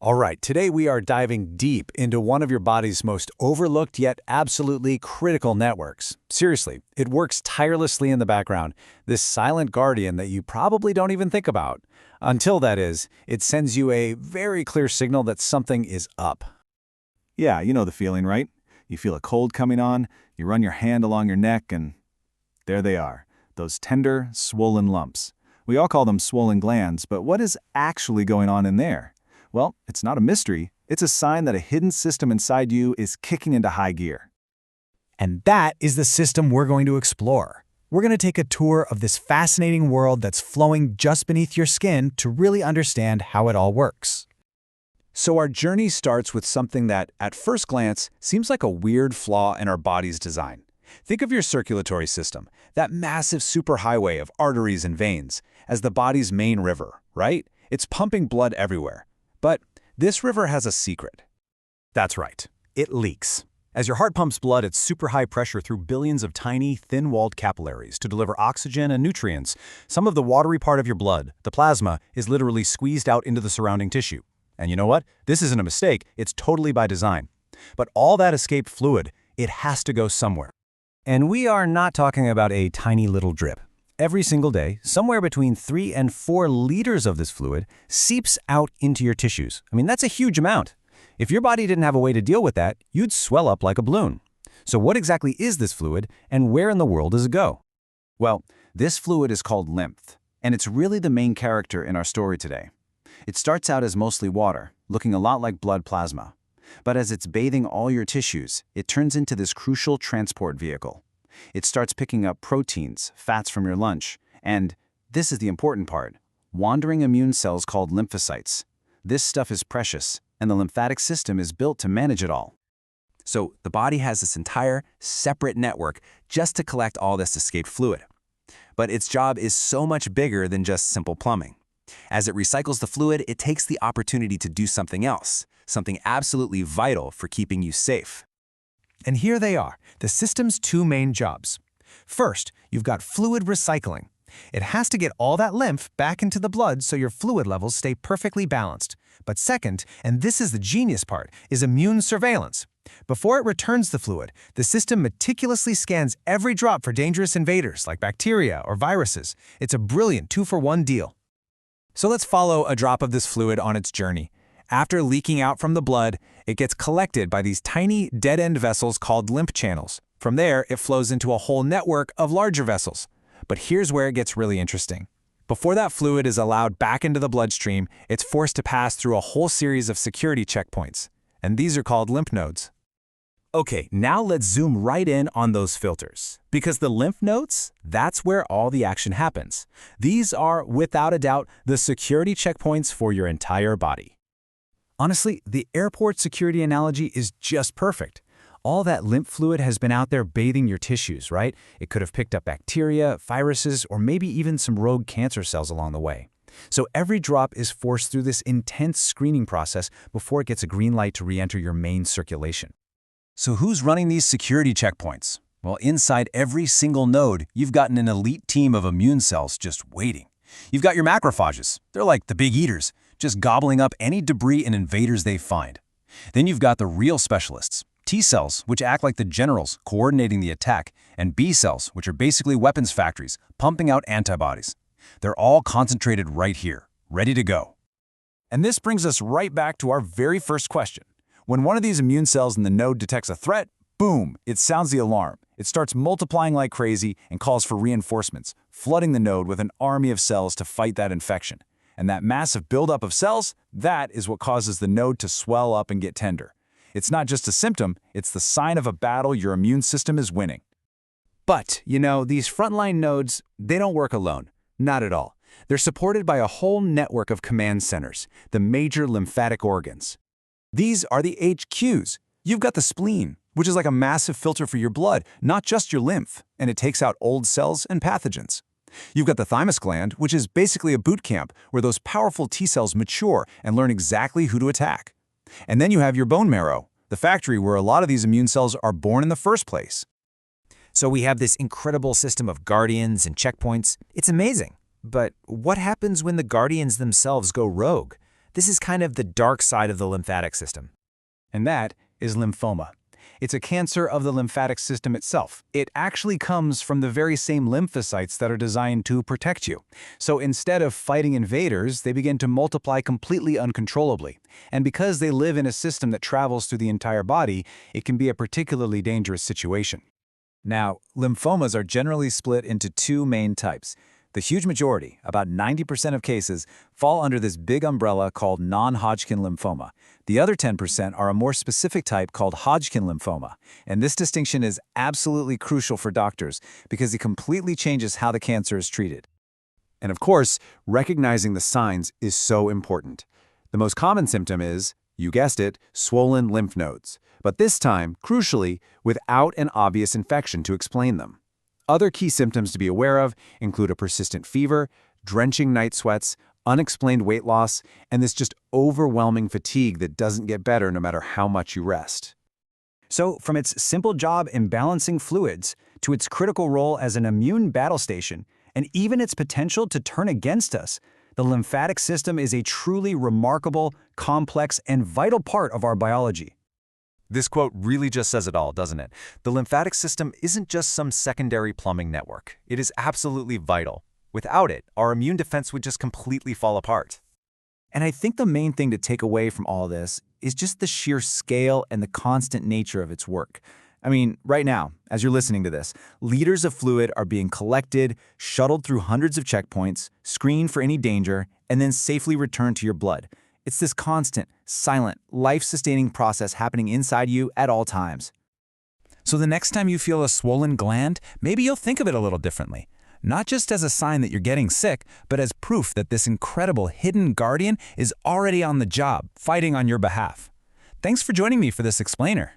All right, today we are diving deep into one of your body's most overlooked yet absolutely critical networks. Seriously, it works tirelessly in the background, this silent guardian that you probably don't even think about. Until that is, it sends you a very clear signal that something is up. Yeah, you know the feeling, right? You feel a cold coming on, you run your hand along your neck, and there they are, those tender, swollen lumps. We all call them swollen glands, but what is actually going on in there? Well, it's not a mystery. It's a sign that a hidden system inside you is kicking into high gear. And that is the system we're going to explore. We're going to take a tour of this fascinating world that's flowing just beneath your skin to really understand how it all works. So our journey starts with something that, at first glance, seems like a weird flaw in our body's design. Think of your circulatory system, that massive superhighway of arteries and veins, as the body's main river, right? It's pumping blood everywhere. But this river has a secret. That's right. It leaks. As your heart pumps blood at super high pressure through billions of tiny, thin-walled capillaries to deliver oxygen and nutrients, some of the watery part of your blood, the plasma, is literally squeezed out into the surrounding tissue. And you know what? This isn't a mistake. It's totally by design. But all that escaped fluid, it has to go somewhere. And we are not talking about a tiny little drip. Every single day, somewhere between 3 and 4 liters of this fluid seeps out into your tissues. I mean, that's a huge amount. If your body didn't have a way to deal with that, you'd swell up like a balloon. So what exactly is this fluid, and where in the world does it go? Well, this fluid is called lymph, and it's really the main character in our story today. It starts out as mostly water, looking a lot like blood plasma. But as it's bathing all your tissues, it turns into this crucial transport vehicle. It starts picking up proteins, fats from your lunch, and, this is the important part, wandering immune cells called lymphocytes. This stuff is precious, and the lymphatic system is built to manage it all. So the body has this entire, separate network just to collect all this escaped fluid. But its job is so much bigger than just simple plumbing. As it recycles the fluid, it takes the opportunity to do something else, something absolutely vital for keeping you safe. And here they are, the system's 2 main jobs. First, you've got fluid recycling. It has to get all that lymph back into the blood so your fluid levels stay perfectly balanced. But second, and this is the genius part, is immune surveillance. Before it returns the fluid, the system meticulously scans every drop for dangerous invaders like bacteria or viruses. It's a brilliant 2-for-1 deal. So let's follow a drop of this fluid on its journey. After leaking out from the blood, it gets collected by these tiny dead-end vessels called lymph channels. From there, it flows into a whole network of larger vessels. But here's where it gets really interesting. Before that fluid is allowed back into the bloodstream, it's forced to pass through a whole series of security checkpoints. And these are called lymph nodes. Okay, now let's zoom right in on those filters. Because the lymph nodes, that's where all the action happens. These are, without a doubt, the security checkpoints for your entire body. Honestly, the airport security analogy is just perfect. All that lymph fluid has been out there bathing your tissues, right? It could have picked up bacteria, viruses, or maybe even some rogue cancer cells along the way. So every drop is forced through this intense screening process before it gets a green light to re-enter your main circulation. So who's running these security checkpoints? Well, inside every single node, you've got an elite team of immune cells just waiting. You've got your macrophages. They're like the big eaters, just gobbling up any debris and invaders they find. Then you've got the real specialists, T cells, which act like the generals coordinating the attack, and B cells, which are basically weapons factories, pumping out antibodies. They're all concentrated right here, ready to go. And this brings us right back to our very first question. When one of these immune cells in the node detects a threat, boom, it sounds the alarm. It starts multiplying like crazy and calls for reinforcements, flooding the node with an army of cells to fight that infection. And that massive buildup of cells, that is what causes the node to swell up and get tender. It's not just a symptom, it's the sign of a battle your immune system is winning. But, you know, these frontline nodes, they don't work alone. Not at all. They're supported by a whole network of command centers, the major lymphatic organs. These are the HQs. You've got the spleen, which is like a massive filter for your blood, not just your lymph, and it takes out old cells and pathogens. You've got the thymus gland, which is basically a boot camp where those powerful T cells mature and learn exactly who to attack. And then you have your bone marrow, the factory where a lot of these immune cells are born in the first place. So we have this incredible system of guardians and checkpoints. It's amazing. But what happens when the guardians themselves go rogue? This is kind of the dark side of the lymphatic system. And that is lymphoma. It's a cancer of the lymphatic system itself. It actually comes from the very same lymphocytes that are designed to protect you. So instead of fighting invaders, they begin to multiply completely uncontrollably. And because they live in a system that travels through the entire body, it can be a particularly dangerous situation. Now, lymphomas are generally split into two main types. The huge majority, about 90% of cases, fall under this big umbrella called non-Hodgkin lymphoma. The other 10% are a more specific type called Hodgkin lymphoma. And this distinction is absolutely crucial for doctors because it completely changes how the cancer is treated. And of course, recognizing the signs is so important. The most common symptom is, you guessed it, swollen lymph nodes. But this time, crucially, without an obvious infection to explain them. Other key symptoms to be aware of include a persistent fever, drenching night sweats, unexplained weight loss, and this just overwhelming fatigue that doesn't get better no matter how much you rest. So, from its simple job in balancing fluids to its critical role as an immune battle station, and even its potential to turn against us, the lymphatic system is a truly remarkable, complex, and vital part of our biology. This quote really just says it all, doesn't it? The lymphatic system isn't just some secondary plumbing network. It is absolutely vital. Without it, our immune defense would just completely fall apart. And I think the main thing to take away from all this is just the sheer scale and the constant nature of its work. I mean, right now, as you're listening to this, liters of fluid are being collected, shuttled through hundreds of checkpoints, screened for any danger, and then safely returned to your blood. It's this constant, silent, life-sustaining process happening inside you at all times. So the next time you feel a swollen gland, maybe you'll think of it a little differently. Not just as a sign that you're getting sick, but as proof that this incredible hidden guardian is already on the job, fighting on your behalf. Thanks for joining me for this explainer.